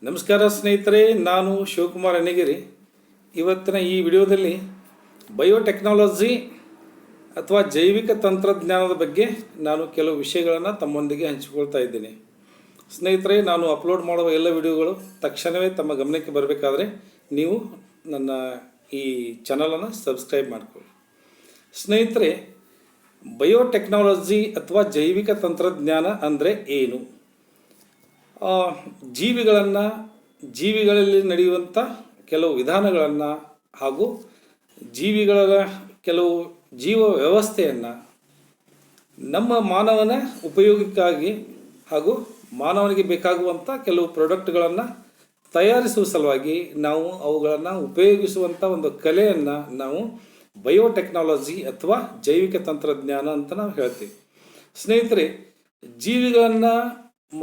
ನಮಸ್ಕಾರ ಸ್ನೇಹಿತರೆ, ನಾನು ಶಿವಕುಮಾರ್ ಅಣ್ಣಗಿರಿ. ಇವತ್ತಿನ ಈ ವಿಡಿಯೋದಲ್ಲಿ ಬಯೋಟೆಕ್ನಾಲಜಿ ಅಥವಾ ಜೈವಿಕ ತಂತ್ರಜ್ಞಾನದ ಬಗ್ಗೆ ನಾನು ಕೆಲವು ವಿಷಯಗಳನ್ನು ತಮ್ಮೊಂದಿಗೆ ಹಂಚಿಕೊಳ್ತಾ ಇದ್ದೀನಿ. ಸ್ನೇಹಿತರೆ, ನಾನು ಅಪ್ಲೋಡ್ ಮಾಡುವ ಎಲ್ಲ ವಿಡಿಯೋಗಳು ತಕ್ಷಣವೇ ತಮ್ಮ ಗಮನಕ್ಕೆ ಬರಬೇಕಾದ್ರೆ ನೀವು ನನ್ನ ಈ ಚಾನಲನ್ನು ಸಬ್ಸ್ಕ್ರೈಬ್ ಮಾಡಿಕೊಳ್ಳಿ. ಸ್ನೇಹಿತರೆ, ಬಯೋಟೆಕ್ನಾಲಜಿ ಅಥವಾ ಜೈವಿಕ ತಂತ್ರಜ್ಞಾನ ಅಂದರೆ ಏನು? ಜೀವಿಗಳಲ್ಲಿ ನಡೆಯುವಂಥ ಕೆಲವು ವಿಧಾನಗಳನ್ನು ಹಾಗೂ ಜೀವಿಗಳ ಕೆಲವು ಜೀವ ವ್ಯವಸ್ಥೆಯನ್ನು ನಮ್ಮ ಮಾನವನ ಉಪಯೋಗಕ್ಕಾಗಿ ಹಾಗೂ ಮಾನವನಿಗೆ ಬೇಕಾಗುವಂಥ ಕೆಲವು ಪ್ರಾಡಕ್ಟ್ಗಳನ್ನು ತಯಾರಿಸುವ ಸಲುವಾಗಿ ನಾವು ಅವುಗಳನ್ನು ಉಪಯೋಗಿಸುವಂಥ ಒಂದು ಕಲೆಯನ್ನು ನಾವು ಬಯೋಟೆಕ್ನಾಲಜಿ ಅಥವಾ ಜೈವಿಕ ತಂತ್ರಜ್ಞಾನ ಅಂತ ನಾವು ಹೇಳ್ತೀವಿ. ಸ್ನೇಹಿತರೆ, ಜೀವಿಗಳನ್ನು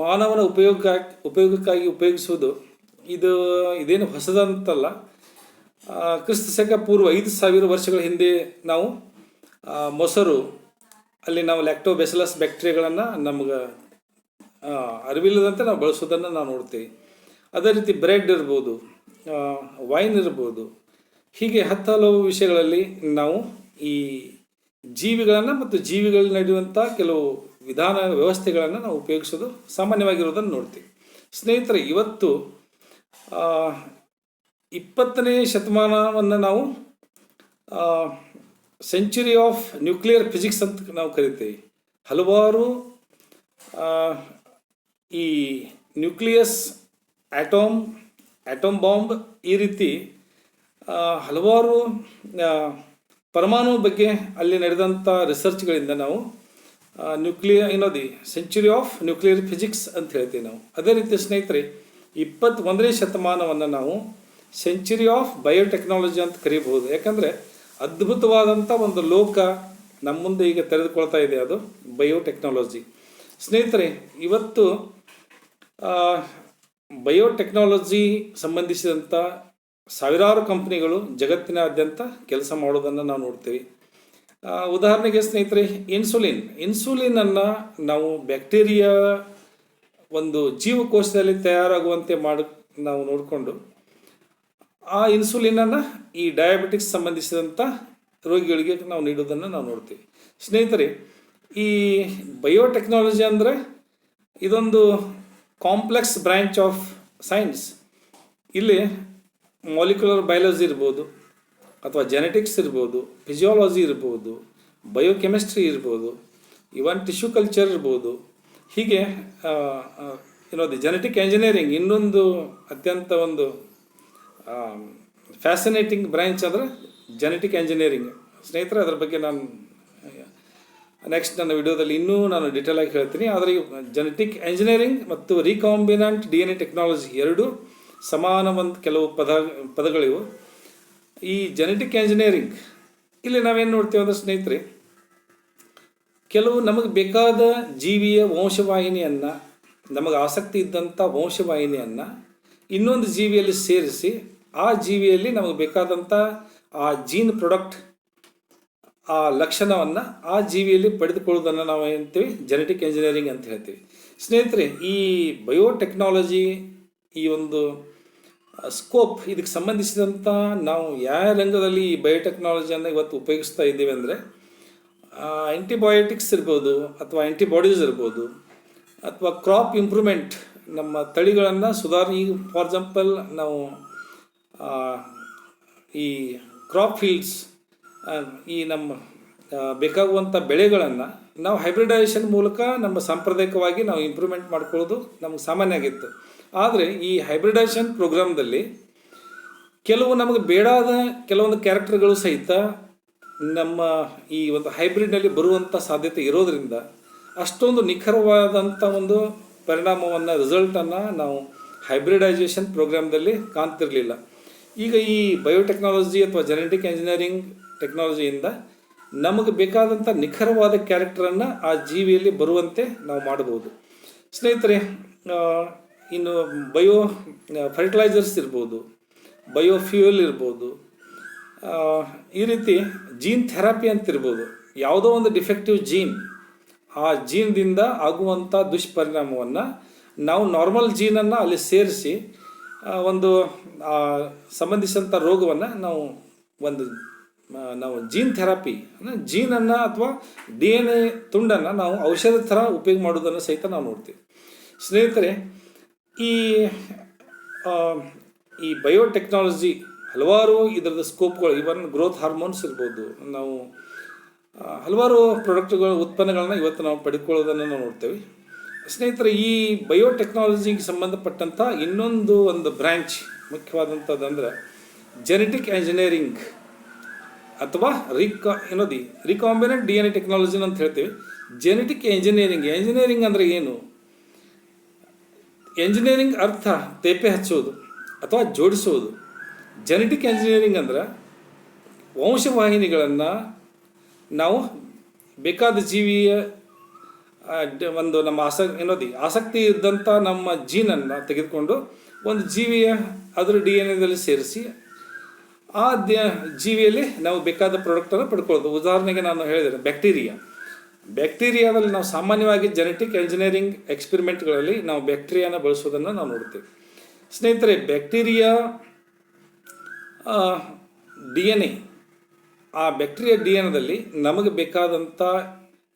ಮಾನವನ ಉಪಯೋಗಕ್ಕಾಗಿ ಉಪಯೋಗಿಸುವುದು ಇದೇನು ಹೊಸದಂತಲ್ಲ. ಕ್ರಿಸ್ತ ಶಕ ಪೂರ್ವ 5,000 ವರ್ಷಗಳ ಹಿಂದೆ ನಾವು ಮೊಸರು, ಅಲ್ಲಿ ನಾವು ಲ್ಯಾಕ್ಟೋಬೆಸಿಲಸ್ ಬ್ಯಾಕ್ಟೀರಿಯಾಗಳನ್ನು ನಮಗೆ ಅರಿವಿಲ್ಲದಂತೆ ನಾವು ಬಳಸೋದನ್ನು ನಾವು ನೋಡ್ತೀವಿ. ಅದೇ ರೀತಿ ಬ್ರೆಡ್ ಇರ್ಬೋದು, ವೈನ್ ಇರ್ಬೋದು, ಹೀಗೆ ಹಲವು ವಿಷಯಗಳಲ್ಲಿ ನಾವು ಈ ಜೀವಿಗಳನ್ನು ಮತ್ತು ಜೀವಿಗಳಲ್ಲಿ ನಡೆಯುವಂಥ ಕೆಲವು ವಿಧಾನ ವ್ಯವಸ್ಥೆಗಳನ್ನು ನಾವು ಉಪಯೋಗಿಸೋದು ಸಾಮಾನ್ಯವಾಗಿರೋದನ್ನು ನೋಡ್ತೀವಿ. ಸ್ನೇಹಿತರೆ, ಇವತ್ತು 20ನೇ ಶತಮಾನವನ್ನು ನಾವು ಸೆಂಚುರಿ ಆಫ್ ನ್ಯೂಕ್ಲಿಯರ್ ಫಿಸಿಕ್ಸ್ ಅಂತ ನಾವು ಕರಿತೀವಿ. ಹಲವಾರು ಈ ನ್ಯೂಕ್ಲಿಯಸ್, ಆಟೋಮ್ ಬಾಂಬ್, ಈ ರೀತಿ ಹಲವಾರು ಪರಮಾಣು ಬಗ್ಗೆ ಅಲ್ಲಿ ನಡೆದಂಥ ರಿಸರ್ಚ್ಗಳಿಂದ ನಾವು the century of nuclear physics ಅಂತ ಹೇಳ್ತೀವಿ ನಾವು. ಅದೇ ರೀತಿ ಸ್ನೇಹಿತರೆ, 21ನೇ ಶತಮಾನವನ್ನು ನಾವು ಸೆಂಚುರಿ ಆಫ್ ಬಯೋಟೆಕ್ನಾಲಜಿ ಅಂತ ಕರೀಬಹುದು. ಯಾಕಂದರೆ ಅದ್ಭುತವಾದಂಥ ಒಂದು ಲೋಕ ನಮ್ಮ ಮುಂದೆ ಈಗ ತೆರೆದುಕೊಳ್ತಾ ಇದೆ, ಅದು ಬಯೋಟೆಕ್ನಾಲಜಿ. ಸ್ನೇಹಿತರೆ, ಇವತ್ತು ಬಯೋಟೆಕ್ನಾಲಜಿ ಸಂಬಂಧಿಸಿದಂಥ ಸಾವಿರಾರು ಕಂಪ್ನಿಗಳು ಜಗತ್ತಿನಾದ್ಯಂತ ಕೆಲಸ ಮಾಡೋದನ್ನು ನಾವು ನೋಡ್ತೀವಿ. ಉದಾಹರಣೆಗೆ ಸ್ನೇಹಿತರೆ, ಇನ್ಸುಲಿನನ್ನು ನಾವು ಬ್ಯಾಕ್ಟೀರಿಯಾ ಒಂದು ಜೀವಕೋಶದಲ್ಲಿ ತಯಾರಾಗುವಂತೆ ನಾವು ನೋಡಿಕೊಂಡು ಆ ಇನ್ಸುಲಿನನ್ನು ಈ ಡಯಾಬಿಟಿಕ್ಸ್ ಸಂಬಂಧಿಸಿದಂಥ ರೋಗಿಗಳಿಗೆ ನಾವು ನೀಡೋದನ್ನು ನಾವು ನೋಡ್ತೀವಿ. ಸ್ನೇಹಿತರೆ, ಈ ಬಯೋಟೆಕ್ನಾಲಜಿ ಅಂದರೆ ಇದೊಂದು ಕಾಂಪ್ಲೆಕ್ಸ್ ಬ್ರ್ಯಾಂಚ್ ಆಫ್ ಸೈನ್ಸ್. ಇಲ್ಲಿ ಮಾಲಿಕ್ಯುಲರ್ ಬಯಾಲಜಿ ಇರ್ಬೋದು, ಅಥವಾ ಜೆನೆಟಿಕ್ಸ್ ಇರ್ಬೋದು, ಫಿಸಿಯಾಲಜಿ ಇರ್ಬೋದು, ಬಯೋಕೆಮಿಸ್ಟ್ರಿ ಇರ್ಬೋದು, ಇವನ್ ಟಿಶ್ಯೂ ಕಲ್ಚರ್ ಇರ್ಬೋದು. ಹೀಗೆ ಜೆನೆಟಿಕ್ ಎಂಜಿನಿಯರಿಂಗ್ ಇನ್ನೊಂದು ಅತ್ಯಂತ ಒಂದು ಫ್ಯಾಸಿನೇಟಿಂಗ್ ಬ್ರ್ಯಾಂಚ್ ಅಂದರೆ ಜೆನೆಟಿಕ್ ಎಂಜಿನಿಯರಿಂಗ್. ಸ್ನೇಹಿತರೆ, ಅದರ ಬಗ್ಗೆ ನಾನು ನೆಕ್ಸ್ಟ್ ನನ್ನ ವಿಡಿಯೋದಲ್ಲಿ ಇನ್ನೂ ನಾನು ಡೀಟೇಲ್ ಆಗಿ ಹೇಳ್ತೀನಿ. ಆದರೆ ಜೆನೆಟಿಕ್ ಎಂಜಿನಿಯರಿಂಗ್ ಮತ್ತು ರೀಕಾಂಬಿನೆಂಟ್ DNA ಟೆಕ್ನಾಲಜಿ ಎರಡೂ ಸಮಾನವಂತ ಕೆಲವು ಪದಗಳಿವು. ಈ ಜೆನೆಟಿಕ್ ಎಂಜಿನಿಯರಿಂಗ್ ಇಲ್ಲಿ ನಾವೇನು ನೋಡ್ತೀವಿ ಅಂದರೆ ಸ್ನೇಹಿತರೆ, ಕೆಲವು ನಮಗೆ ಬೇಕಾದ ಜೀವಿಯ ವಂಶವಾಹಿನಿಯನ್ನು, ನಮಗೆ ಆಸಕ್ತಿ ಇದ್ದಂಥ ವಂಶವಾಹಿನಿಯನ್ನು ಇನ್ನೊಂದು ಜೀವಿಯಲ್ಲಿ ಸೇರಿಸಿ ಆ ಜೀವಿಯಲ್ಲಿ ನಮಗೆ ಬೇಕಾದಂಥ ಆ ಜೀನ್ ಪ್ರಾಡಕ್ಟ್, ಆ ಲಕ್ಷಣವನ್ನು ಆ ಜೀವಿಯಲ್ಲಿ ಪಡೆದುಕೊಳ್ಳೋದನ್ನು ನಾವು ಹೇಳ್ತೀವಿ ಜೆನೆಟಿಕ್ ಎಂಜಿನಿಯರಿಂಗ್ ಅಂತ ಹೇಳ್ತೀವಿ. ಸ್ನೇಹಿತರೆ, ಈ ಬಯೋಟೆಕ್ನಾಲಜಿ ಈ ಒಂದು ಸ್ಕೋಪ್, ಇದಕ್ಕೆ ಸಂಬಂಧಿಸಿದಂಥ ನಾವು ಯಾವ ರಂಗದಲ್ಲಿ ಈ ಬಯೋಟೆಕ್ನಾಲಜಿಯನ್ನು ಇವತ್ತು ಉಪಯೋಗಿಸ್ತಾ ಇದ್ದೀವಿ ಅಂದರೆ, ಆ್ಯಂಟಿಬಯೋಟಿಕ್ಸ್ ಇರ್ಬೋದು, ಅಥವಾ ಆ್ಯಂಟಿಬಾಡೀಸ್ ಇರ್ಬೋದು, ಅಥವಾ ಕ್ರಾಪ್ ಇಂಪ್ರೂವ್ಮೆಂಟ್, ನಮ್ಮ ತಳಿಗಳನ್ನು ಈಗ ಫಾರ್ ಎಕ್ಸಾಂಪಲ್ ನಾವು ಈ ಕ್ರಾಪ್ ಫೀಲ್ಡ್ಸ್, ಈ ನಮ್ಮ ಬೇಕಾಗುವಂಥ ಬೆಳೆಗಳನ್ನು ನಾವು ಹೈಬ್ರಿಡೈಸೇಷನ್ ಮೂಲಕ ನಮ್ಮ ಸಾಂಪ್ರದಾಯಿಕವಾಗಿ ನಾವು ಇಂಪ್ರೂವ್ಮೆಂಟ್ ಮಾಡ್ಕೊಳ್ಳೋದು ನಮಗೆ ಸಾಮಾನ್ಯ ಆಗಿತ್ತು. ಆದರೆ ಈ ಹೈಬ್ರಿಡೈಸೇಷನ್ ಪ್ರೋಗ್ರಾಮ್ದಲ್ಲಿ ಕೆಲವು ನಮಗೆ ಬೇಡಾದ ಕೆಲವೊಂದು ಕ್ಯಾರೆಕ್ಟರ್ಗಳು ಸಹಿತ ನಮ್ಮ ಈ ಒಂದು ಹೈಬ್ರಿಡ್ನಲ್ಲಿ ಬರುವಂಥ ಸಾಧ್ಯತೆ ಇರೋದರಿಂದ ಅಷ್ಟೊಂದು ನಿಖರವಾದಂಥ ಒಂದು ಪರಿಣಾಮವನ್ನು, ರಿಸಲ್ಟನ್ನು ನಾವು ಹೈಬ್ರಿಡೈಸೇಷನ್ ಪ್ರೋಗ್ರಾಮ್ದಲ್ಲಿ ಕಾಣ್ತಿರಲಿಲ್ಲ. ಈಗ ಈ ಬಯೋಟೆಕ್ನಾಲಜಿ ಅಥವಾ ಜೆನೆಟಿಕ್ ಎಂಜಿನಿಯರಿಂಗ್ ಟೆಕ್ನಾಲಜಿಯಿಂದ ನಮಗೆ ಬೇಕಾದಂಥ ನಿಖರವಾದ ಕ್ಯಾರೆಕ್ಟರನ್ನು ಆ ಜೀವಿಯಲ್ಲಿ ಬರುವಂತೆ ನಾವು ಮಾಡಬಹುದು. ಸ್ನೇಹಿತರೆ, ಇನ್ನು ಬಯೋ ಫರ್ಟಿಲೈಸರ್ಸ್ ಇರ್ಬೋದು, ಬಯೋಫ್ಯೂಯಲ್ ಇರ್ಬೋದು, ಈ ರೀತಿ ಜೀನ್ ಥೆರಪಿ ಅಂತಿರ್ಬೋದು. ಯಾವುದೋ ಒಂದು ಡಿಫೆಕ್ಟಿವ್ ಜೀನ್, ಆ ಜೀನ್ದಿಂದ ಆಗುವಂಥ ದುಷ್ಪರಿಣಾಮವನ್ನು ನಾವು ನಾರ್ಮಲ್ ಜೀನನ್ನು ಅಲ್ಲಿ ಸೇರಿಸಿ ಒಂದು ಸಂಬಂಧಿಸಿದಂಥ ರೋಗವನ್ನು ಒಂದು ನಾವು ಜೀನ್ ಥೆರಪಿ ಅಂದರೆ ಜೀನನ್ನು ಅಥವಾ DNA ತುಂಡನ್ನು ನಾವು ಔಷಧ ಥರ ಉಪಯೋಗ ಮಾಡೋದನ್ನು ಸಹಿತ ನಾವು ನೋಡ್ತೀವಿ. ಸ್ನೇಹಿತರೆ, ಈ ಬಯೋಟೆಕ್ನಾಲಜಿ ಹಲವಾರು ಇದರದ ಸ್ಕೋಪ್ಗಳು, ಇವನ್ ಗ್ರೋತ್ ಹಾರ್ಮೋನ್ಸ್ ಇರ್ಬೋದು, ನಾವು ಹಲವಾರು ಉತ್ಪನ್ನಗಳನ್ನ ಇವತ್ತು ನಾವು ಪಡೆದುಕೊಳ್ಳೋದನ್ನು ನಾವು ನೋಡ್ತೇವೆ. ಸ್ನೇಹಿತರೆ, ಈ ಬಯೋಟೆಕ್ನಾಲಜಿಗೆ ಸಂಬಂಧಪಟ್ಟಂಥ ಒಂದು ಬ್ರ್ಯಾಂಚ್ ಮುಖ್ಯವಾದಂಥದ್ದಂದ್ರೆ ಜೆನೆಟಿಕ್ ಎಂಜಿನಿಯರಿಂಗ್ ಅಥವಾ ರಿಕಾಂಬಿನೆಂಟ್ DNA ಟೆಕ್ನಾಲಜಿ ಅಂತ ಹೇಳ್ತೀವಿ. ಜೆನೆಟಿಕ್ ಎಂಜಿನಿಯರಿಂಗ್ ಅಂದರೆ ಏನು? ಎಂಜಿನಿಯರಿಂಗ್ ಅರ್ಥ ತೇಪೆ ಹಚ್ಚೋದು ಅಥವಾ ಜೋಡಿಸೋದು. ಜೆನೆಟಿಕ್ ಎಂಜಿನಿಯರಿಂಗ್ ಅಂದ್ರೆ ವಂಶವಾಹಿನಿಗಳನ್ನು ನಾವು ಬೇಕಾದ ಜೀವಿಯ ನಮ್ಮ ಆಸಕ್ತಿ ಇದ್ದಂಥ ನಮ್ಮ ಜೀನನ್ನು ತೆಗೆದುಕೊಂಡು ಒಂದು ಜೀವಿಯ ಅದರ DNA ಸೇರಿಸಿ ಆ ಜೀವಿಯಲ್ಲಿ ನಾವು ಬೇಕಾದ ಪ್ರಾಡಕ್ಟನ್ನು ಪಡ್ಕೊಳ್ಳೋದು. ಉದಾಹರಣೆಗೆ ನಾನು ಹೇಳಿದರೆ ಬ್ಯಾಕ್ಟೀರಿಯಾದಲ್ಲಿ ನಾವು ಸಾಮಾನ್ಯವಾಗಿ ಜೆನೆಟಿಕ್ ಎಂಜಿನಿಯರಿಂಗ್ ಎಕ್ಸ್ಪೆರಿಮೆಂಟ್ಗಳಲ್ಲಿ ನಾವು ಬ್ಯಾಕ್ಟೀರಿಯಾನ ಬಳಸೋದನ್ನು ನಾವು ನೋಡ್ತೇವೆ. ಸ್ನೇಹಿತರೆ, ಬ್ಯಾಕ್ಟೀರಿಯಾ DNA, ಆ ಬ್ಯಾಕ್ಟೀರಿಯಾ DNAದಲ್ಲಿ ನಮಗೆ ಬೇಕಾದಂಥ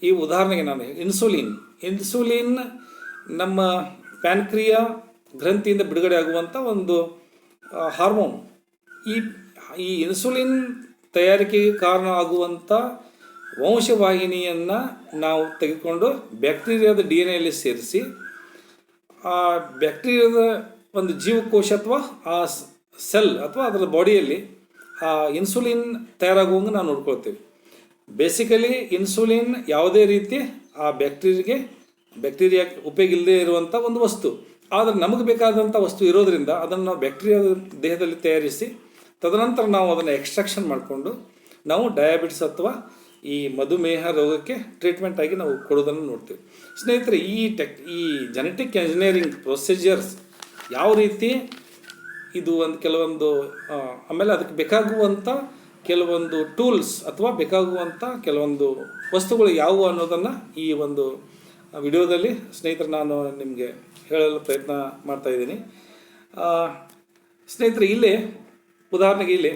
ಈ ಉದಾಹರಣೆಗೆ ನಾನು ಇನ್ಸುಲಿನ್ ನಮ್ಮ ಪ್ಯಾನ್ಕ್ರಿಯಾ ಗ್ರಂಥಿಯಿಂದ ಬಿಡುಗಡೆ ಆಗುವಂಥ ಒಂದು ಹಾರ್ಮೋನ್. ಈ ಇನ್ಸುಲಿನ್ ತಯಾರಿಕೆಗೆ ಕಾರಣ ಆಗುವಂಥ ವಂಶವಾಹಿನಿಯನ್ನು ನಾವು ತೆಗೆದುಕೊಂಡು ಬ್ಯಾಕ್ಟೀರಿಯಾದ DNAಯಲ್ಲಿ ಸೇರಿಸಿ ಆ ಬ್ಯಾಕ್ಟೀರಿಯಾದ ಒಂದು ಜೀವಕೋಶ ಅಥವಾ ಆ ಸೆಲ್ ಅಥವಾ ಅದರ ಬಾಡಿಯಲ್ಲಿ ಆ ಇನ್ಸುಲಿನ್ ತಯಾರಾಗುವಂಗೆ ನಾವು ನೋಡ್ಕೊಳ್ತೇವೆ. ಬೇಸಿಕಲಿ ಇನ್ಸುಲಿನ್ ಯಾವುದೇ ರೀತಿ ಆ ಬ್ಯಾಕ್ಟೀರಿಯಾ ಉಪಯೋಗ ಇಲ್ಲದೆ ಇರುವಂಥ ಒಂದು ವಸ್ತು. ಆದರೆ ನಮಗೆ ಬೇಕಾದಂಥ ವಸ್ತು ಇರೋದರಿಂದ ಅದನ್ನು ನಾವು ಬ್ಯಾಕ್ಟೀರಿಯಾದ ದೇಹದಲ್ಲಿ ತಯಾರಿಸಿ ತದನಂತರ ನಾವು ಅದನ್ನು ಎಕ್ಸ್ಟ್ರಾಕ್ಷನ್ ಮಾಡಿಕೊಂಡು ನಾವು ಡಯಾಬಿಟಿಸ್ ಅಥವಾ ಈ ಮಧುಮೇಹ ರೋಗಕ್ಕೆ ಟ್ರೀಟ್ಮೆಂಟ್ ಆಗಿ ನಾವು ಕೊಡೋದನ್ನು ನೋಡ್ತೀವಿ. ಸ್ನೇಹಿತರೆ, ಈ ಜೆನೆಟಿಕ್ ಎಂಜಿನಿಯರಿಂಗ್ ಪ್ರೊಸೀಜರ್ಸ್ ಯಾವ ರೀತಿ ಇದು ಕೆಲವೊಂದು ಆಮೇಲೆ ಅದಕ್ಕೆ ಬೇಕಾಗುವಂಥ ಕೆಲವೊಂದು ಟೂಲ್ಸ್ ಅಥವಾ ಬೇಕಾಗುವಂಥ ಕೆಲವೊಂದು ವಸ್ತುಗಳು ಯಾವುವು ಅನ್ನೋದನ್ನು ಈ ಒಂದು ವಿಡಿಯೋದಲ್ಲಿ ಸ್ನೇಹಿತರೆ ನಾನು ನಿಮಗೆ ಹೇಳಲು ಪ್ರಯತ್ನ ಮಾಡ್ತಾಯಿದ್ದೀನಿ. ಸ್ನೇಹಿತರೆ, ಉದಾಹರಣೆಗೆ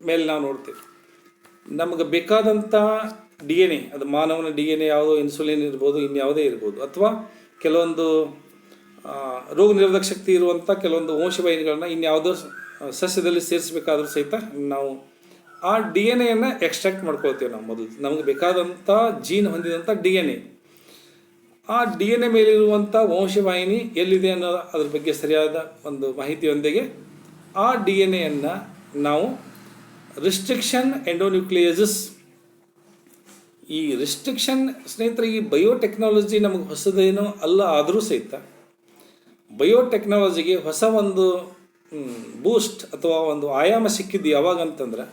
ಮೇಲೆ ನಾವು ನೋಡ್ತೀವಿ ನಮಗೆ ಬೇಕಾದಂಥ DNA, ಅದು ಮಾನವನ DNA ಯಾವುದೋ ಇನ್ಸುಲಿನ್ ಇರ್ಬೋದು, ಇನ್ಯಾವುದೇ ಇರ್ಬೋದು, ಅಥವಾ ಕೆಲವೊಂದು ರೋಗ ನಿರೋಧಕ ಶಕ್ತಿ ಇರುವಂಥ ಕೆಲವೊಂದು ವಂಶವಾಹಿನಿಗಳನ್ನ ಇನ್ಯಾವುದೋ ಸಸ್ಯದಲ್ಲಿ ಸೇರಿಸಬೇಕಾದ್ರೂ ಸಹಿತ ನಾವು ಆ DNA ಎಕ್ಸ್ಟ್ರಾಕ್ಟ್ ಮಾಡ್ಕೊಳ್ತೇವೆ. ನಾವು ಮೊದಲು ನಮಗೆ ಬೇಕಾದಂಥ ಜೀನ್ ಹೊಂದಿದಂಥ DNA, ಆ DNA ಮೇಲಿರುವಂಥ ವಂಶವಾಹಿನಿ ಎಲ್ಲಿದೆ ಅನ್ನೋ ಅದ್ರ ಬಗ್ಗೆ ಸರಿಯಾದ ಒಂದು ಮಾಹಿತಿಯೊಂದಿಗೆ ಆ DNA ನಾವು ರಿಸ್ಟ್ರಿಕ್ಷನ್ ಎಂಡೋನ್ಯೂಕ್ಲಿಯೇಸಸ್. ಈ ರಿಸ್ಟ್ರಿಕ್ಷನ್ ಸ್ನೇಹಿತರೆ, ಈ ಬಯೋಟೆಕ್ನಾಲಜಿ ನಮಗೆ ಹೊಸದೇನೋ ಅಲ್ಲ, ಆದರೂ ಸಹಿತ ಬಯೋಟೆಕ್ನಾಲಜಿಗೆ ಹೊಸ ಒಂದು ಬೂಸ್ಟ್ ಅಥವಾ ಒಂದು ಆಯಾಮ ಸಿಕ್ಕಿದ್ದು ಯಾವಾಗಂತಂದ್ರೆ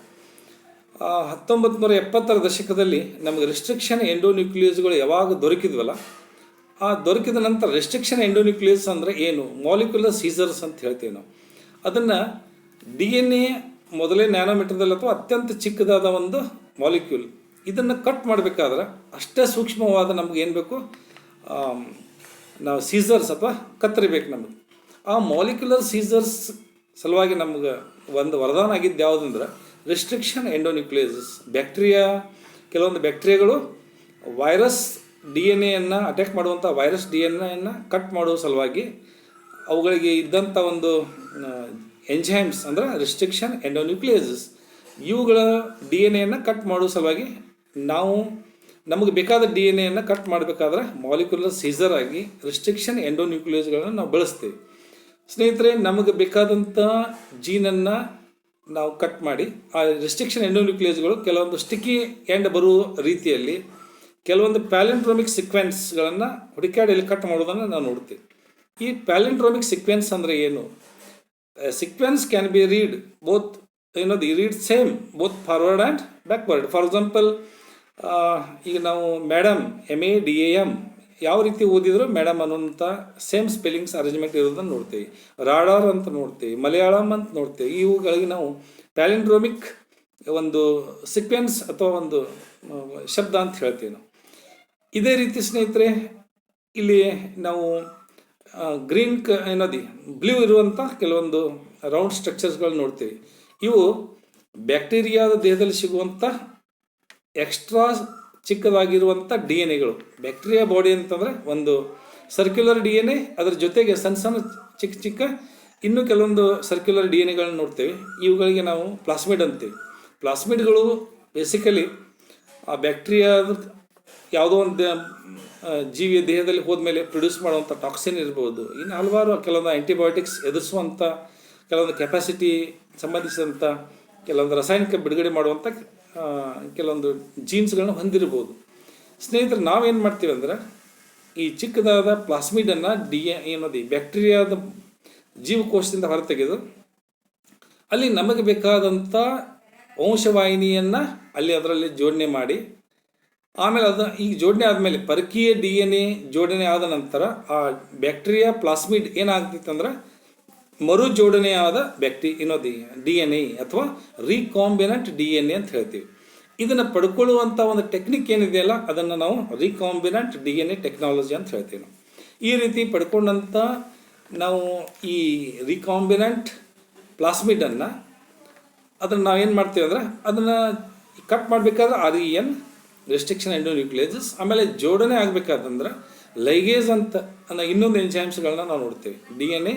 1970ರ ದಶಕದಲ್ಲಿ ನಮಗೆ ರಿಸ್ಟ್ರಿಕ್ಷನ್ ಎಂಡೋನ್ಯೂಕ್ಲಿಯಸ್ಗಳು ಯಾವಾಗ ದೊರಕಿದ್ವಲ್ಲ, ಆ ದೊರಕಿದ ನಂತರ ರಿಸ್ಟ್ರಿಕ್ಷನ್ ಎಂಡೋನ್ಯೂಕ್ಲಿಯಸ್ ಅಂದರೆ ಏನು? ಮಾಲಿಕ್ಯುಲರ್ ಸೀಸರ್ಸ್ ಅಂತ ಹೇಳ್ತೀವಿ ನಾವು. ಅದನ್ನು DNA ಮೊದಲೇ ನ್ಯಾನೋಮೀಟರ್ದಲ್ಲಿ ಅಥವಾ ಅತ್ಯಂತ ಚಿಕ್ಕದಾದ ಒಂದು ಮಾಲಿಕ್ಯೂಲ್, ಇದನ್ನು ಕಟ್ ಮಾಡಬೇಕಾದ್ರೆ ಅಷ್ಟೇ ಸೂಕ್ಷ್ಮವಾದ ನಮ್ಗೆ ಏನು ಬೇಕು, ನಾವು ಸೀಸರ್ಸ್ ಅಥವಾ ಕತ್ತರಿ ಬೇಕು ನಮಗೆ. ಆ ಮಾಲಿಕ್ಯುಲರ್ ಸೀಸರ್ಸ್ ಸಲುವಾಗಿ ನಮ್ಗೆ ಒಂದು ವರದಾನ ಆಗಿದ್ದು ಯಾವುದಂದ್ರೆ ರಿಸ್ಟ್ರಿಕ್ಷನ್ ಎಂಡೋನ್ಯೂಕ್ಲಿಯಸ್. ಕೆಲವೊಂದು ಬ್ಯಾಕ್ಟೀರಿಯಾಗಳು ವೈರಸ್ DNA ಅಟ್ಯಾಕ್ ಮಾಡುವಂಥ ವೈರಸ್ DNA ಕಟ್ ಮಾಡುವ ಸಲುವಾಗಿ ಅವುಗಳಿಗೆ ಇದ್ದಂಥ ಒಂದು ಎಂಜೈಮ್ಸ್ ಅಂದರೆ ರಿಸ್ಟ್ರಿಕ್ಷನ್ ಎಂಡೋನ್ಯೂಕ್ಲಿಯಸ್, ಇವುಗಳ DNA ಕಟ್ ಮಾಡುವ ಸಲುವಾಗಿ ನಮಗೆ ಬೇಕಾದ DNA ಕಟ್ ಮಾಡಬೇಕಾದ್ರೆ ಮಾಲಿಕ್ಯುಲರ್ ಸೀಸರ್ ಆಗಿ ರಿಸ್ಟ್ರಿಕ್ಷನ್ ಎಂಡೋನ್ಯೂಕ್ಲಿಯಸ್ಗಳನ್ನು ನಾವು ಬಳಸ್ತೀವಿ. ಸ್ನೇಹಿತರೆ, ನಮಗೆ ಬೇಕಾದಂಥ ಜೀನನ್ನು ನಾವು ಕಟ್ ಮಾಡಿ ಆ ರಿಸ್ಟ್ರಿಕ್ಷನ್ ಎಂಡೋನ್ಯೂಕ್ಲಿಯಸ್ಗಳು ಕೆಲವೊಂದು ಸ್ಟಿಕ್ಕಿ ಎಂಡ್ ಬರುವ ರೀತಿಯಲ್ಲಿ ಕೆಲವೊಂದು ಪ್ಯಾಲಿಂಡ್ರೋಮಿಕ್ ಸೀಕ್ವೆನ್ಸ್ಗಳನ್ನು ಹುಡುಕಾಡಿ ಕಟ್ ಮಾಡೋದನ್ನು ನಾವು ನೋಡ್ತೀವಿ. ಈ ಪ್ಯಾಲಿಂಡ್ರೋಮಿಕ್ ಸೀಕ್ವೆನ್ಸ್ ಅಂದರೆ ಏನು? Sequence can be read both same both forward and backward. For example, ಈಗ ನಾವು ಮೇಡಮ್ MADAM ಯಾವ ರೀತಿ ಓದಿದ್ರು ಮೇಡಮ್ ಅನ್ನೋಂಥ ಸೇಮ್ ಸ್ಪೆಲ್ಲಿಂಗ್ಸ್ ಅರೇಂಜ್ಮೆಂಟ್ ಇರೋದನ್ನು ನೋಡ್ತೀವಿ. ರಾಡಾರ್ ಅಂತ ನೋಡ್ತೀವಿ, ಮಲಯಾಳಂ ಅಂತ ನೋಡ್ತೀವಿ. ಇವುಗಳಿಗೆ ನಾವು ಪ್ಯಾಲಿಂಡ್ರೋಮಿಕ್ ಒಂದು ಸೀಕ್ವೆನ್ಸ್ ಅಥವಾ ಒಂದು ಶಬ್ದ ಅಂತ ಹೇಳ್ತೀವಿ ನಾವು. ಇದೇ ರೀತಿ ಸ್ನೇಹಿತರೆ, ಇಲ್ಲಿ ನಾವು ಗ್ರೀನ್ ಏನದಿ ಬ್ಲೂ ಇರುವಂಥ ಕೆಲವೊಂದು ರೌಂಡ್ ಸ್ಟ್ರಕ್ಚರ್ಸ್ಗಳು ನೋಡ್ತೀವಿ. ಇವು ಬ್ಯಾಕ್ಟೀರಿಯಾದ ದೇಹದಲ್ಲಿ ಸಿಗುವಂಥ ಎಕ್ಸ್ಟ್ರಾ ಚಿಕ್ಕದಾಗಿರುವಂಥ ಡಿ ಎನ್ ಎಗಳು. ಬ್ಯಾಕ್ಟೀರಿಯಾ ಬಾಡಿ ಅಂತಂದರೆ ಒಂದು ಸರ್ಕ್ಯುಲರ್ ಡಿ ಎನ್ ಎ, ಅದರ ಜೊತೆಗೆ ಸಣ್ಣ ಸಣ್ಣ ಚಿಕ್ಕ ಚಿಕ್ಕ ಇನ್ನೂ ಕೆಲವೊಂದು ಸರ್ಕ್ಯುಲರ್ ಡಿ ಎನ್ ಎಗಳನ್ನ ನೋಡ್ತೇವೆ. ಇವುಗಳಿಗೆ ನಾವು ಪ್ಲಾಸ್ಮಿಡ್ ಅಂತೀವಿ. ಪ್ಲಾಸ್ಮಿಡ್ಗಳು ಬೇಸಿಕಲಿ ಆ ಬ್ಯಾಕ್ಟೀರಿಯಾದ ಯಾವುದೋ ಒಂದು ಜೀವಿಯ ದೇಹದಲ್ಲಿ ಹೋದ್ಮೇಲೆ ಪ್ರೊಡ್ಯೂಸ್ ಮಾಡುವಂಥ ಟಾಕ್ಸಿನ್ ಇರ್ಬೋದು, ಇನ್ನು ಹಲವಾರು ಕೆಲವೊಂದು ಆ್ಯಂಟಿಬಯೋಟಿಕ್ಸ್ ಎದುರಿಸುವಂಥ ಕೆಲವೊಂದು ಕೆಪಾಸಿಟಿ ಸಂಬಂಧಿಸಿದಂಥ ಕೆಲವೊಂದು ರಾಸಾಯನಿಕ ಬಿಡುಗಡೆ ಮಾಡುವಂಥ ಕೆಲವೊಂದು ಜೀನ್ಸ್ಗಳನ್ನ ಹೊಂದಿರ್ಬೋದು. ಸ್ನೇಹಿತರೆ, ನಾವೇನು ಮಾಡ್ತೀವಿ ಅಂದರೆ ಈ ಚಿಕ್ಕದಾದ ಪ್ಲಾಸ್ಮಿಡನ್ನು ಏನದು ಬ್ಯಾಕ್ಟೀರಿಯಾದ ಜೀವಕೋಶದಿಂದ ಹೊರತೆಗೆದು ಅಲ್ಲಿ ನಮಗೆ ಬೇಕಾದಂಥ ವಂಶವಾಹಿನಿಯನ್ನು ಅಲ್ಲಿ ಅದರಲ್ಲಿ ಜೋಡಣೆ ಮಾಡಿ, ಆಮೇಲೆ ಈಗ ಜೋಡಣೆ ಆದಮೇಲೆ ಪರಕೀಯ ಡಿ ಎನ್ ಎ ಜೋಡಣೆ ಆದ ನಂತರ ಆ ಬ್ಯಾಕ್ಟೀರಿಯಾ ಪ್ಲಾಸ್ಮಿಡ್ ಏನಾಗ್ತಿತ್ತಂದ್ರೆ ಮರು ಜೋಡಣೆಯಾದ ಡಿ ಎನ್ ಎ ಅಥವಾ ರೀಕಾಂಬಿನೆಂಟ್ ಡಿ ಎನ್ ಎ ಅಂತ ಹೇಳ್ತೀವಿ. ಇದನ್ನು ಪಡ್ಕೊಳ್ಳುವಂಥ ಒಂದು ಟೆಕ್ನಿಕ್ ಏನಿದೆಯಲ್ಲ ಅದನ್ನು ನಾವು recombinant D N A technology ಅಂತ ಹೇಳ್ತೀವಿ. ನಾವು ಈ ರೀತಿ ಪಡ್ಕೊಂಡಂಥ ನಾವು ಈ ರೀಕಾಂಬಿನೆಂಟ್ ಪ್ಲಾಸ್ಮಿಡನ್ನು ಅದನ್ನು ನಾವೇನು ಮಾಡ್ತೀವಿ ಅಂದರೆ ಅದನ್ನು ಕಟ್ ಮಾಡಬೇಕಾದ್ರೆ REN ರೆಸ್ಟ್ರಿಕ್ಷನ್ ಎಂಡೋನ್ಯೂಕ್ಲಿಯೇಸಸ್, ಆಮೇಲೆ ಜೋಡಣೆ ಆಗಬೇಕಾದಂದ್ರೆ ಲೈಗೇಸ್ ಅಂತ ಅನ್ನೋ ಇನ್ನೊಂದು ಎಂಜೈಮ್ಸ್ಗಳನ್ನ ನಾವು ನೋಡ್ತೀವಿ. ಡಿ ಎನ್ ಎ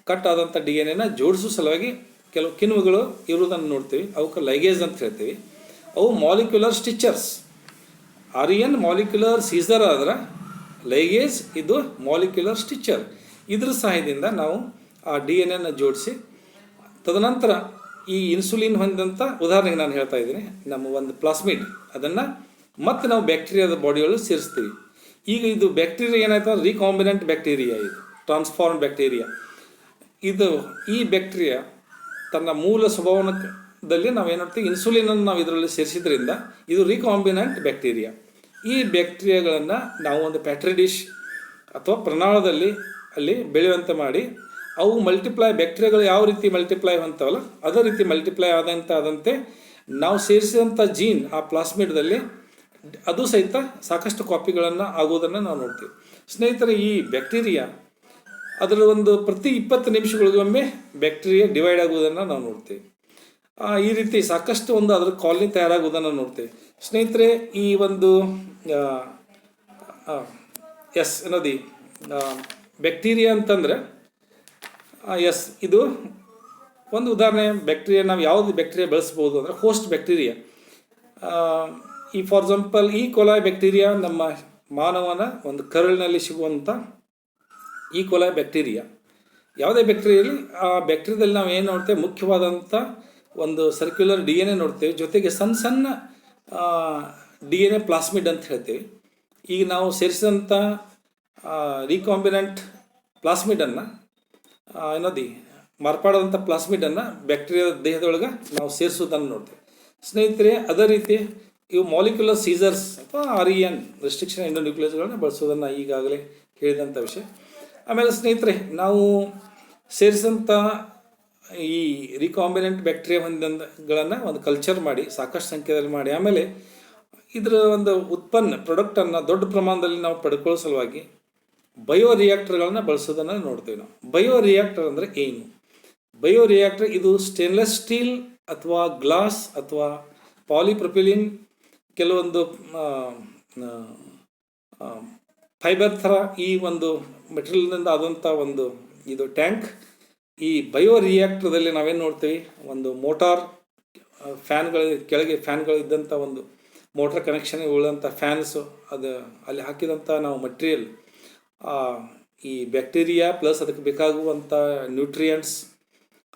ಕಟ್ ಆದಂಥ ಡಿ ಎನ್ ಎನ ಜೋಡಿಸೋ ಸಲುವಾಗಿ ಕೆಲವು ಕಿಣ್ವಗಳು ಇರುವುದನ್ನು ನೋಡ್ತೀವಿ. ಅವಕ್ಕೆ ಲೈಗೇಸ್ ಅಂತ ಹೇಳ್ತೀವಿ. ಅವು ಮಾಲಿಕ್ಯುಲರ್ ಸ್ಟಿಚರ್ಸ್. REN ಮಾಲಿಕ್ಯುಲರ್ ಸೀಸರ್ ಆದ್ರೆ ಲೈಗೇಸ್ ಇದು ಮಾಲಿಕ್ಯುಲರ್ ಸ್ಟಿಚರ್. ಇದ್ರ ಸಹಾಯದಿಂದ ನಾವು ಆ ಡಿ ಎನ್ ಎನ ಜೋಡಿಸಿ ತದನಂತರ ಈ ಇನ್ಸುಲಿನ್ ಹೊಂದಿದಂಥ ಉದಾಹರಣೆಗೆ ನಾನು ಹೇಳ್ತಾ ಇದ್ದೀನಿ, ನಮ್ಮ ಒಂದು ಪ್ಲಾಸ್ಮಿಡ್ ಅದನ್ನು ಮತ್ತೆ ನಾವು ಬ್ಯಾಕ್ಟೀರಿಯಾದ ಬಾಡಿಯೊಳಗೆ ಸೇರಿಸ್ತೀವಿ. ಈಗ ಇದು ಬ್ಯಾಕ್ಟೀರಿಯಾ ಏನಾಯ್ತು ರೀಕಾಂಬಿನೆಂಟ್ ಬ್ಯಾಕ್ಟೀರಿಯಾ, ಇದು ಟ್ರಾನ್ಸ್ಫಾರ್ಮ್ ಬ್ಯಾಕ್ಟೀರಿಯಾ. ಈ ಬ್ಯಾಕ್ಟೀರಿಯಾ ತನ್ನ ಮೂಲ ಸ್ವಭಾವದಲ್ಲಿ ನಾವೇನು ಮಾಡ್ತೀವಿ, ಇನ್ಸುಲಿನನ್ನು ನಾವು ಇದರಲ್ಲಿ ಸೇರಿಸಿದ್ರಿಂದ ಇದು ರೀಕಾಂಬಿನೆಂಟ್ ಬ್ಯಾಕ್ಟೀರಿಯಾ. ಈ ಬ್ಯಾಕ್ಟೀರಿಯಾಗಳನ್ನು ನಾವು ಒಂದು ಪ್ಯಾಟ್ರಿ ಡಿಶ್ ಅಥವಾ ಪ್ರಣಾಳದಲ್ಲಿ ಅಲ್ಲಿ ಬೆಳೆಯುವಂತೆ ಮಾಡಿ ಅವು ಬ್ಯಾಕ್ಟೀರಿಯಾಗಳು ಯಾವ ರೀತಿ ಮಲ್ಟಿಪ್ಲೈ ಹೊಂತವಲ್ಲ ಅದೇ ರೀತಿ ಮಲ್ಟಿಪ್ಲೈ ಆದಂತೆ ನಾವು ಸೇರಿಸಿದಂಥ ಜೀನ್ ಆ ಪ್ಲಾಸ್ಮಿಡ್ದಲ್ಲಿ ಅದು ಸಹಿತ ಸಾಕಷ್ಟು ಕಾಪಿಗಳನ್ನು ಆಗೋದನ್ನು ನಾವು ನೋಡ್ತೀವಿ. ಸ್ನೇಹಿತರೆ, ಈ ಬ್ಯಾಕ್ಟೀರಿಯಾ ಅದರ ಒಂದು ಪ್ರತಿ 20 ನಿಮಿಷಗಳಿಗೊಮ್ಮೆ ಬ್ಯಾಕ್ಟೀರಿಯಾ ಡಿವೈಡ್ ಆಗುವುದನ್ನು ನಾವು ನೋಡ್ತೀವಿ. ಈ ರೀತಿ ಸಾಕಷ್ಟು ಒಂದು ಅದರ ಕಾಲನಿ ತಯಾರಾಗುವುದನ್ನು ನೋಡ್ತೀವಿ. ಸ್ನೇಹಿತರೆ, ಈ ಒಂದು ಏನದಿ ಬ್ಯಾಕ್ಟೀರಿಯಾ ಅಂತಂದರೆ ಇದು ಒಂದು ಉದಾಹರಣೆ. ಬ್ಯಾಕ್ಟೀರಿಯಾ ನಾವು ಯಾವುದು ಬ್ಯಾಕ್ಟೀರಿಯಾ ಬೆಳೆಸ್ಬೋದು ಅಂದರೆ host bacteria. For example coli bacteria ನಮ್ಮ ಮಾನವನ ಒಂದು ಕರುಳಿನಲ್ಲಿ ಸಿಗುವಂಥ ಕೊಲಾಯ್ ಬ್ಯಾಕ್ಟೀರಿಯಾ. ಯಾವುದೇ ಬ್ಯಾಕ್ಟೀರಿಯಲ್ಲಿ ಆ ಬ್ಯಾಕ್ಟೀರಿಯಾದಲ್ಲಿ ನಾವು ಏನು ನೋಡ್ತೇವೆ, ಮುಖ್ಯವಾದಂಥ ಒಂದು ಸರ್ಕ್ಯುಲರ್ ಡಿ ಎನ್ ಎ ನೋಡ್ತೇವೆ, ಜೊತೆಗೆ ಸಣ್ಣ ಸಣ್ಣ ಡಿ ಎನ್ ಎ ಪ್ಲಾಸ್ಮಿಡ್ ಅಂತ ಹೇಳ್ತೀವಿ. ಈಗ ನಾವು ಸೇರಿಸಿದಂಥ ರೀಕಾಂಬಿನೆಂಟ್ ಪ್ಲಾಸ್ಮಿಡನ್ನು ಮಾರ್ಪಾಡೋದಂಥ ಪ್ಲಾಸ್ಮಿಡನ್ನು ಬ್ಯಾಕ್ಟೀರಿಯಾದ ದೇಹದೊಳಗೆ ನಾವು ಸೇರಿಸೋದನ್ನು ನೋಡ್ತೀವಿ. ಸ್ನೇಹಿತರೆ, ಅದೇ ರೀತಿ ಇವು ಮಾಲಿಕ್ಯುಲರ್ ಸೀಸರ್ಸ್ ಅಥವಾ REN ರೆಸ್ಟ್ರಿಕ್ಷನ್ ಎಂಡೋನ್ಯೂಕ್ಲಿಯಸ್ಗಳನ್ನ ಬಳಸೋದನ್ನು ಈಗಾಗಲೇ ಹೇಳಿದಂಥ ವಿಷಯ. ಆಮೇಲೆ ಸ್ನೇಹಿತರೆ, ನಾವು ಸೇರಿಸಿದಂಥ ಈ ರೀಕಾಂಬಿನೆಂಟ್ ಬ್ಯಾಕ್ಟೀರಿಯಾ ಹೊಂದಿಗಳನ್ನು ಒಂದು ಕಲ್ಚರ್ ಮಾಡಿ ಸಾಕಷ್ಟು ಸಂಖ್ಯೆಯಲ್ಲಿ ಮಾಡಿ ಆಮೇಲೆ ಇದರ ಒಂದು ಪ್ರಾಡಕ್ಟನ್ನು ದೊಡ್ಡ ಪ್ರಮಾಣದಲ್ಲಿ ನಾವು ಪಡ್ಕೊಳ್ಳೋ ಸಲುವಾಗಿ ಬಯೋರಿಯಾಕ್ಟರ್ಗಳನ್ನು ಬಳಸೋದನ್ನು ನೋಡ್ತೀವಿ ನಾವು. ಬಯೋರಿಯಾಕ್ಟರ್ ಅಂದರೆ ಏನು? ಬಯೋರಿಯಾಕ್ಟರ್ ಇದು ಸ್ಟೇನ್ಲೆಸ್ ಸ್ಟೀಲ್ ಅಥವಾ ಗ್ಲಾಸ್ ಅಥವಾ ಪಾಲಿಪ್ರೊಪಿಲಿನ್ ಕೆಲವೊಂದು ಫೈಬರ್ ಥರ ಈ ಒಂದು ಮೆಟೀರಿಯಲ್ನಿಂದ ಆದಂಥ ಒಂದು ಇದು ಟ್ಯಾಂಕ್. ಈ ಬಯೋರಿಯಾಕ್ಟರ್ದಲ್ಲಿ ನಾವೇನು ನೋಡ್ತೀವಿ, ಒಂದು ಮೋಟಾರ್ ಕೆಳಗೆ ಫ್ಯಾನ್ಗಳು ಇದ್ದಂಥ ಒಂದು ಮೋಟಾರ್ ಕನೆಕ್ಷನ್ ಉಳಿದಂಥ ಫ್ಯಾನ್ಸು, ಅದು ಅಲ್ಲಿ ಹಾಕಿದಂಥ ನಾವು ಮಟೀರಿಯಲ್ ಈ ಬ್ಯಾಕ್ಟೀರಿಯಾ ಪ್ಲಸ್ ಅದಕ್ಕೆ ಬೇಕಾಗುವಂಥ ನ್ಯೂಟ್ರಿಯೆಂಟ್ಸ್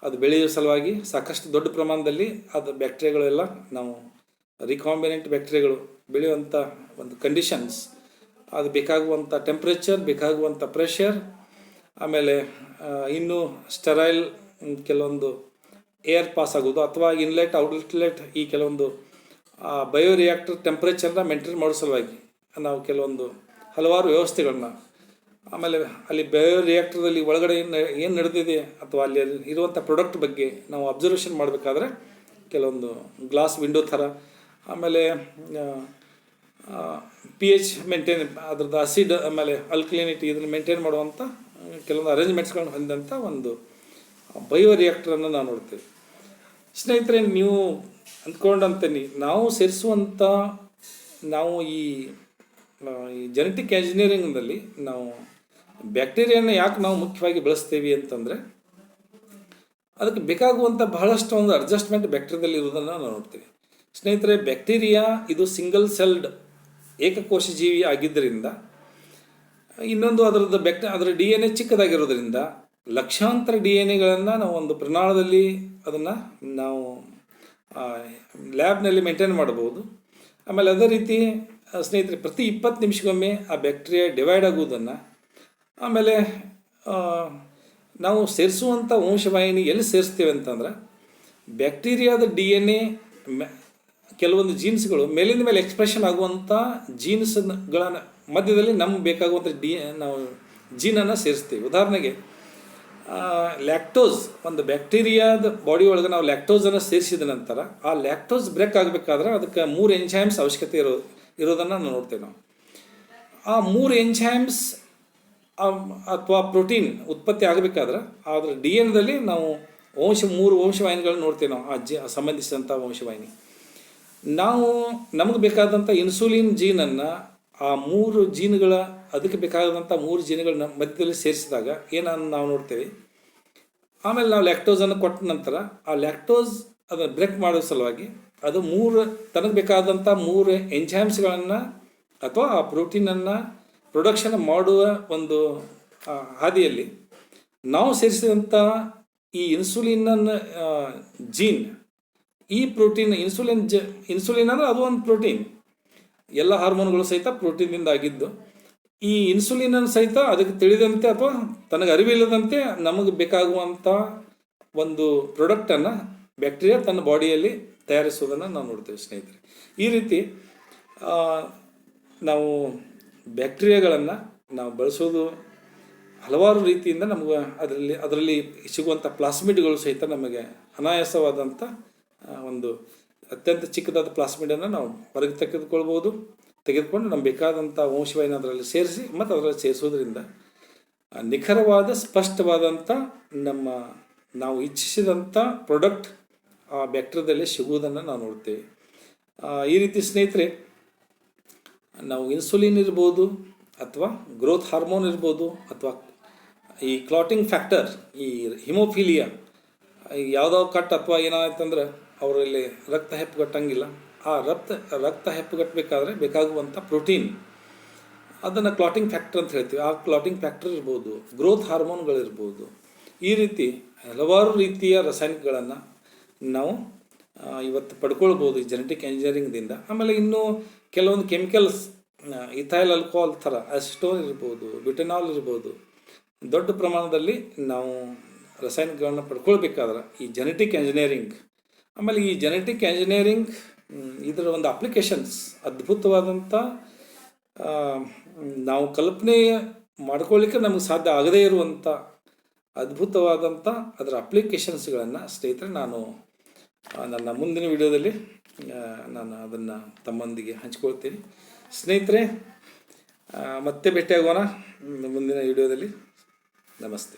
ಅದು ಬೆಳೆಯುವ ಸಲುವಾಗಿ ಸಾಕಷ್ಟು ದೊಡ್ಡ ಪ್ರಮಾಣದಲ್ಲಿ ಅದು ಬ್ಯಾಕ್ಟೀರಿಯಾಗಳೆಲ್ಲ ನಾವು ರೀಕಾಂಬಿನೆಂಟ್ ಬ್ಯಾಕ್ಟೀರಿಯಾಗಳು ಬೆಳೆಯುವಂಥ ಒಂದು ಕಂಡೀಷನ್ಸ್, ಅದು ಬೇಕಾಗುವಂಥ ಟೆಂಪ್ರೇಚರ್, ಬೇಕಾಗುವಂಥ ಪ್ರೆಷರ್, ಆಮೇಲೆ ಇನ್ನೂ ಸ್ಟೆರೈಲ್ ಕೆಲವೊಂದು ಏರ್ ಪಾಸ್ ಆಗೋದು ಅಥವಾ ಇನ್ಲೆಟ್ ಔಟ್ಲೆಟ್ ಈ ಕೆಲವೊಂದು ಬಯೋರಿಯಾಕ್ಟರ್ ಟೆಂಪ್ರೇಚರ್ನ ಮೇಂಟೈನ್ ಮಾಡೋ ಸಲುವಾಗಿ ನಾವು ಕೆಲವೊಂದು ಹಲವಾರು ವ್ಯವಸ್ಥೆಗಳನ್ನ, ಆಮೇಲೆ ಅಲ್ಲಿ ಬಯೋರಿಯಾಕ್ಟರ್ದಲ್ಲಿ ಒಳಗಡೆ ಏನು ನಡೆದಿದೆ ಅಥವಾ ಅಲ್ಲಿ ಇರುವಂಥ ಪ್ರಾಡಕ್ಟ್ ಬಗ್ಗೆ ನಾವು ಅಬ್ಸರ್ವೇಷನ್ ಮಾಡಬೇಕಾದ್ರೆ ಕೆಲವೊಂದು ಗ್ಲಾಸ್ ವಿಂಡೋ ಥರ, ಆಮೇಲೆ pH ಮೇಂಟೈನ್, ಅದ್ರದ್ದು ಅಸಿಡ್ ಆಮೇಲೆ ಅಲ್ಕಲಿನಿಟಿ ಇದನ್ನು ಮೇಂಟೈನ್ ಮಾಡುವಂಥ ಕೆಲವೊಂದು ಅರೇಂಜ್ಮೆಂಟ್ಸ್ಗಳನ್ನ ಹೊಂದಿದಂಥ ಒಂದು ಬಯೋ ರಿಯಾಕ್ಟರನ್ನು ನಾವು ನೋಡ್ತೇವೆ. ಸ್ನೇಹಿತರೆ, ನೀವು ಅಂದ್ಕೊಂಡಂತೆ ನಾವು ಸೇರಿಸುವಂಥ ನಾವು ಈ ಜೆನೆಟಿಕ್ ಎಂಜಿನಿಯರಿಂಗ್ನಲ್ಲಿ ನಾವು ಬ್ಯಾಕ್ಟೀರಿಯಾನ ಯಾಕೆ ನಾವು ಮುಖ್ಯವಾಗಿ ಬಳಸ್ತೇವೆ ಅಂತಂದರೆ, ಅದಕ್ಕೆ ಬೇಕಾಗುವಂಥ ಬಹಳಷ್ಟು ಒಂದು ಅಡ್ಜಸ್ಟ್ಮೆಂಟ್ ಬ್ಯಾಕ್ಟೀರಿಯಾದಲ್ಲಿ ಇರೋದನ್ನು ನಾವು ನೋಡ್ತೀವಿ. ಸ್ನೇಹಿತರೆ, ಬ್ಯಾಕ್ಟೀರಿಯಾ ಇದು ಸಿಂಗಲ್ ಸೆಲ್ಡ್ ಏಕಕೋಶ ಜೀವಿ ಆಗಿದ್ದರಿಂದ, ಇನ್ನೊಂದು ಅದರ DNA ಚಿಕ್ಕದಾಗಿರೋದ್ರಿಂದ ಲಕ್ಷಾಂತರ DNA ನಾವು ಒಂದು ಪ್ರಮಾಣದಲ್ಲಿ ಅದನ್ನು ನಾವು ಲ್ಯಾಬ್ನಲ್ಲಿ ಮೇಂಟೈನ್ ಮಾಡ್ಬೋದು. ಆಮೇಲೆ ಅದೇ ರೀತಿ ಸ್ನೇಹಿತರೆ, ಪ್ರತಿ 20 ನಿಮಿಷಕ್ಕೊಮ್ಮೆ ಆ ಬ್ಯಾಕ್ಟೀರಿಯಾ ಡಿವೈಡ್ ಆಗುವುದನ್ನು, ಆಮೇಲೆ ನಾವು ಸೇರಿಸುವಂಥ ವಂಶವಾಹಿನಿ ಎಲ್ಲಿ ಸೇರಿಸ್ತೇವೆ ಅಂತಂದ್ರೆ, ಬ್ಯಾಕ್ಟೀರಿಯಾದ DNA ಕೆಲವೊಂದು ಜೀನ್ಸ್ಗಳು ಮೇಲಿಂದ ಮೇಲೆ ಎಕ್ಸ್ಪ್ರೆಷನ್ ಆಗುವಂಥ ಜೀನ್ಸ್ಗಳ ಮಧ್ಯದಲ್ಲಿ ನಮ್ಗೆ ಬೇಕಾಗುವಂಥ ನಾವು ಜೀನನ್ನು ಸೇರಿಸ್ತೀವಿ. ಉದಾಹರಣೆಗೆ ಲ್ಯಾಕ್ಟೋಸ್, ಒಂದು ಬ್ಯಾಕ್ಟೀರಿಯಾದ ಬಾಡಿ ಒಳಗೆ ನಾವು ಲ್ಯಾಕ್ಟೋಸನ್ನು ಸೇರಿಸಿದ ನಂತರ ಆ ಲ್ಯಾಕ್ಟೋಸ್ ಬ್ರೇಕ್ ಆಗಬೇಕಾದ್ರೆ ಅದಕ್ಕೆ 3 ಎಂಜೈಮ್ಸ್ ಅವಶ್ಯಕತೆ ಇರೋದನ್ನು ನಾವು ನೋಡ್ತೇವೆ. ನಾವು ಆ 3 ಎಂಜೈಮ್ಸ್ ಅಥವಾ ಪ್ರೋಟೀನ್ ಉತ್ಪತ್ತಿ ಆಗಬೇಕಾದ್ರೆ ಅದರ DNA ನಾವು 3 ವಂಶವಾಹಿನಿಗಳನ್ನ ನೋಡ್ತೇವೆ. ನಾವು ಸಂಬಂಧಿಸಿದಂಥ ವಂಶವಾಹಿನಿ ನಮಗೆ ಬೇಕಾದಂಥ ಇನ್ಸುಲಿನ್ ಜೀನನ್ನು ಆ 3 ಜೀನ್ಗಳ ಅದಕ್ಕೆ ಬೇಕಾದಂಥ 3 ಜೀನ್ಗಳನ್ನ ಮಧ್ಯದಲ್ಲಿ ಸೇರಿಸಿದಾಗ ಏನನ್ನು ನಾವು ನೋಡ್ತೇವೆ. ಆಮೇಲೆ ನಾವು ಲ್ಯಾಕ್ಟೋಸನ್ನು ಕೊಟ್ಟ ನಂತರ ಆ ಲ್ಯಾಕ್ಟೋಸ್ ಅದನ್ನು ಬ್ರೇಕ್ ಮಾಡೋ ಸಲುವಾಗಿ ಅದು ತನಗೆ ಬೇಕಾದಂಥ 3 ಎಂಜೈಮ್ಸ್ಗಳನ್ನು ಅಥವಾ ಆ ಪ್ರೋಟೀನನ್ನು ಪ್ರೊಡಕ್ಷನ್ ಮಾಡುವ ಒಂದು ಹಾದಿಯಲ್ಲಿ ನಾವು ಸೇರಿಸಿದಂಥ ಈ ಇನ್ಸುಲಿನನ್ನು ಜೀನ್, ಈ ಪ್ರೋಟೀನ್ ಇನ್ಸುಲಿನ್ ಅಂದರೆ ಅದು ಒಂದು ಪ್ರೋಟೀನ್, ಎಲ್ಲ ಹಾರ್ಮೋನ್ಗಳು ಸಹಿತ ಪ್ರೋಟೀನಿಂದ ಆಗಿದ್ದು. ಈ ಇನ್ಸುಲಿನನ್ನು ಸಹಿತ ಅದಕ್ಕೆ ತಿಳಿದಂತೆ ಅಥವಾ ತನಗೆ ಅರಿವಿಲ್ಲದಂತೆ ನಮಗೆ ಬೇಕಾಗುವಂಥ ಒಂದು ಪ್ರಾಡಕ್ಟನ್ನು ಬ್ಯಾಕ್ಟೀರಿಯಾ ತನ್ನ ಬಾಡಿಯಲ್ಲಿ ತಯಾರಿಸುವುದನ್ನು ನಾವು ನೋಡ್ತೇವೆ. ಸ್ನೇಹಿತರೆ, ಈ ರೀತಿ ನಾವು ಬ್ಯಾಕ್ಟೀರಿಯಾಗಳನ್ನು ನಾವು ಬಳಸೋದು ಹಲವಾರು ರೀತಿಯಿಂದ ನಮಗೆ ಅದರಲ್ಲಿ ಸಿಗುವಂಥ ಪ್ಲಾಸ್ಮಿಡ್ಗಳು ಸಹಿತ ನಮಗೆ ಅನಾಯಾಸವಾದಂಥ ಒಂದು ಅತ್ಯಂತ ಚಿಕ್ಕದಾದ ಪ್ಲಾಸ್ಮಿಡನ್ನು ನಾವು ಹೊರಗೆ ತೆಗೆದುಕೊಂಡು ನಮ್ಗೆ ಬೇಕಾದಂಥ ವಂಶವಾಹಿನಿ ಅದರಲ್ಲಿ ಸೇರಿಸಿ ಮತ್ತು ಅದರಲ್ಲಿ ಸೇರಿಸೋದ್ರಿಂದ ನಿಖರವಾದ ಸ್ಪಷ್ಟವಾದಂಥ ನಾವು ಇಚ್ಛಿಸಿದಂಥ ಪ್ರಾಡಕ್ಟ್ ಆ ಬ್ಯಾಕ್ಟೀರಿಯಾದಲ್ಲಿ ಸಿಗುವುದನ್ನು ನಾವು ನೋಡ್ತೇವೆ. ಈ ರೀತಿ ಸ್ನೇಹಿತರೆ, ನಾವು ಇನ್ಸುಲಿನ್ ಇರ್ಬೋದು ಅಥವಾ ಗ್ರೋತ್ ಹಾರ್ಮೋನ್ ಇರ್ಬೋದು ಅಥವಾ ಈ ಕ್ಲಾಟಿಂಗ್ ಫ್ಯಾಕ್ಟರ್, ಈ ಹಿಮೋಫಿಲಿಯಾ, ಯಾವುದೋ ಕಟ್ ಅಥವಾ ಏನಾಯ್ತಂದ್ರೆ ಅವರಲ್ಲಿ ರಕ್ತ ಹೆಪ್ಪುಗಟ್ಟಂಗಿಲ್ಲ. ಆ ರಕ್ತ ಹೆಪ್ಪುಗಟ್ಟಬೇಕಾದ್ರೆ ಬೇಕಾಗುವಂಥ ಪ್ರೋಟೀನ್, ಅದನ್ನು ಕ್ಲಾಟಿಂಗ್ ಫ್ಯಾಕ್ಟರ್ ಅಂತ ಹೇಳ್ತೀವಿ. ಆ ಕ್ಲಾಟಿಂಗ್ ಫ್ಯಾಕ್ಟರ್ ಇರ್ಬೋದು, ಗ್ರೋತ್ ಹಾರ್ಮೋನ್ಗಳಿರ್ಬೋದು. ಈ ರೀತಿ ಹಲವಾರು ರೀತಿಯ ರಾಸಾಯನಿಕಗಳನ್ನು ನಾವು ಇವತ್ತು ಪಡ್ಕೊಳ್ಬೋದು ಈ ಜೆನೆಟಿಕ್ ಎಂಜಿನಿಯರಿಂಗ್ದಿಂದ. ಆಮೇಲೆ ಇನ್ನೂ ಕೆಲವೊಂದು ಕೆಮಿಕಲ್ಸ್, ಇಥೈಲ್ ಆಲ್ಕೋಹಾಲ್ ಥರ ಅಸಿಟೋನ್ ಇರ್ಬೋದು, ಬ್ಯೂಟೆನಾಲ್ ಇರ್ಬೋದು, ದೊಡ್ಡ ಪ್ರಮಾಣದಲ್ಲಿ ನಾವು ರಾಸಾಯನಿಕಗಳನ್ನು ಪಡ್ಕೊಳ್ಬೇಕಾದ್ರೆ ಈ ಜೆನೆಟಿಕ್ ಎಂಜಿನಿಯರಿಂಗ್, ಆಮೇಲೆ ಈ ಜೆನೆಟಿಕ್ ಎಂಜಿನಿಯರಿಂಗ್ ಇದರ ಒಂದು ಅಪ್ಲಿಕೇಶನ್ಸ್ ಅದ್ಭುತವಾದಂಥ, ನಾವು ಕಲ್ಪನೆ ಮಾಡ್ಕೊಳ್ಳಿಕ್ಕೆ ನಮಗೆ ಸಾಧ್ಯ ಆಗದೇ ಇರುವಂಥ ಅದ್ಭುತವಾದಂಥ ಅದರ ಅಪ್ಲಿಕೇಶನ್ಸ್ಗಳನ್ನು ಸ್ನೇಹಿತರೆ ನಾನು ನನ್ನ ಮುಂದಿನ ವಿಡಿಯೋದಲ್ಲಿ ನಾನು ಅದನ್ನು ತಮ್ಮೊಂದಿಗೆ ಹಂಚ್ಕೊಳ್ತೀನಿ. ಸ್ನೇಹಿತರೆ, ಮತ್ತೆ ಭೇಟಿಯಾಗೋಣ ಮುಂದಿನ ವಿಡಿಯೋದಲ್ಲಿ. ನಮಸ್ತೆ.